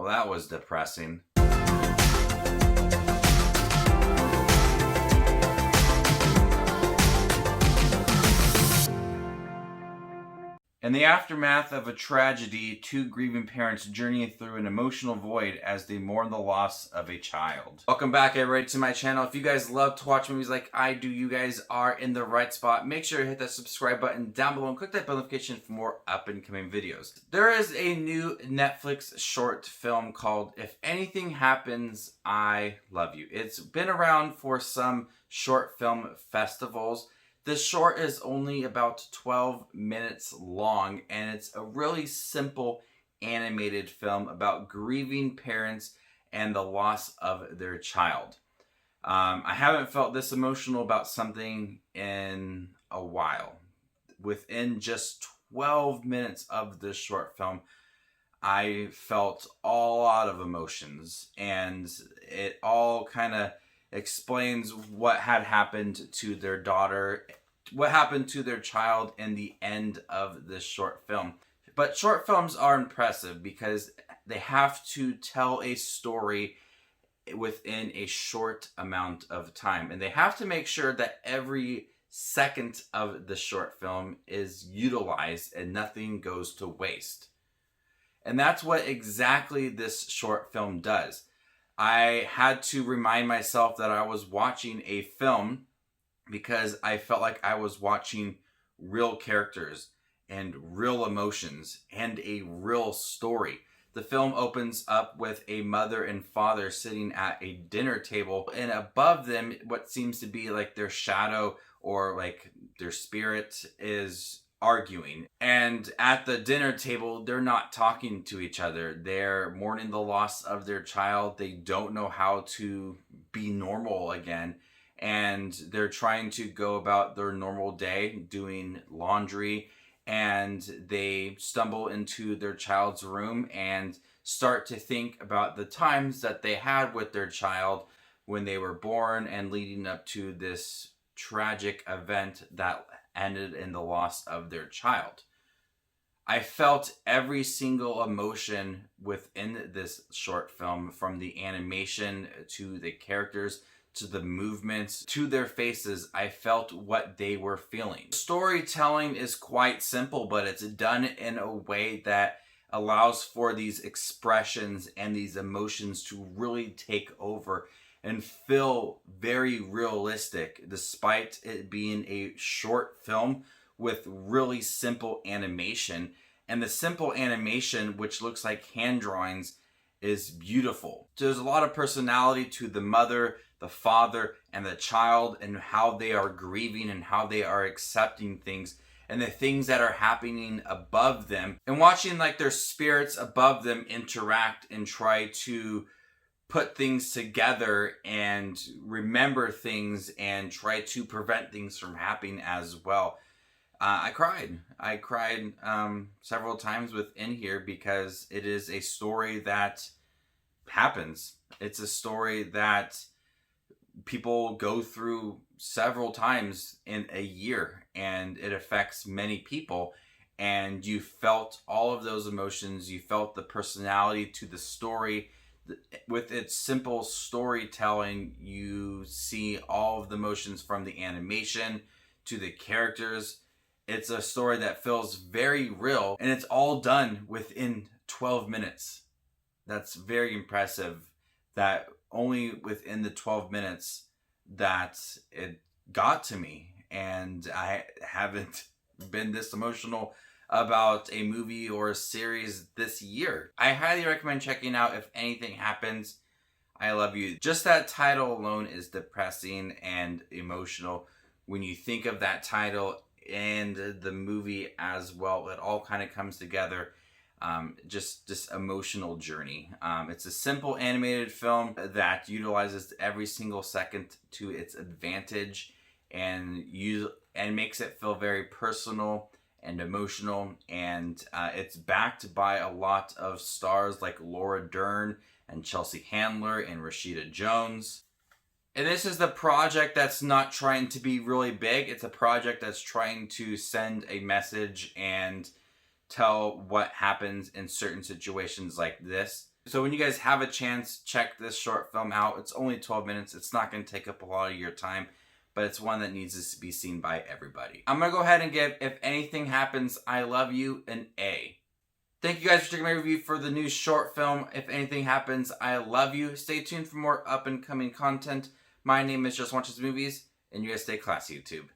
Well, that was depressing. In the aftermath of a tragedy, two grieving parents journey through an emotional void as they mourn the loss of a child. Welcome back, everybody, to my channel. If you guys love to watch movies like I do, you guys are in the right spot. Make sure to hit that subscribe button down below and click that bell notification for more up-and-coming videos. There is a new Netflix short film called If Anything Happens, I Love You. It's been around for some short film festivals. This short is only about 12 minutes long, and it's a really simple animated film about grieving parents and the loss of their child. I haven't felt this emotional about something in a while. Within just 12 minutes of this short film, I felt a lot of emotions, and it all kind of explains what had happened to their daughter, what happened to their child in the end of this short film. But short films are impressive because they have to tell a story within a short amount of time. And they have to make sure that every second of the short film is utilized and nothing goes to waste. And that's what exactly this short film does. I had to remind myself that I was watching a film because I felt like I was watching real characters and real emotions and a real story. The film opens up with a mother and father sitting at a dinner table, and above them, what seems to be like their shadow or like their spirit is arguing. And at the dinner table, they're not talking to each other. They're mourning the loss of their child. They don't know how to be normal again. And they're trying to go about their normal day doing laundry. And they stumble into their child's room and start to think about the times that they had with their child when they were born and leading up to this tragic event that ended in the loss of their child. I felt every single emotion within this short film, from the animation to the characters to the movements to their faces. I felt what they were feeling. Storytelling is quite simple, but it's done in a way that allows for these expressions and these emotions to really take over and feel very realistic, despite it being a short film with really simple animation. And the simple animation, which looks like hand drawings, is beautiful. There's a lot of personality to the mother, the father, and the child, and how they are grieving and how they are accepting things and the things that are happening above them, and watching like their spirits above them interact and try to put things together and remember things and try to prevent things from happening as well. I cried several times within here because it is a story that happens. It's a story that people go through several times in a year, and it affects many people. And you felt all of those emotions. You felt the personality to the story. With its simple storytelling, you see all of the emotions from the animation to the characters. It's a story that feels very real, and it's all done within 12 minutes. That's very impressive, that only within the 12 minutes that it got to me. And I haven't been this emotional about a movie or a series this year. I highly recommend checking out If Anything Happens, I Love You. Just that title alone is depressing and emotional. When you think of that title and the movie as well, it all kind of comes together. Just this emotional journey. It's a simple animated film that utilizes every single second to its advantage and makes it feel very personal and emotional. And it's backed by a lot of stars like Laura Dern and Chelsea Handler and Rashida Jones. And this is the project that's not trying to be really big. It's a project that's trying to send a message and tell what happens in certain situations like this. So when you guys have a chance, check this short film out. It's only 12 minutes. It's not going to take up a lot of your time, but it's one that needs to be seen by everybody. I'm going to go ahead and give If Anything Happens, I Love You an A. Thank you guys for checking my review for the new short film, If Anything Happens, I Love You. Stay tuned for more up and coming content. My name is Just Watches Movies, and you guys stay classy, YouTube.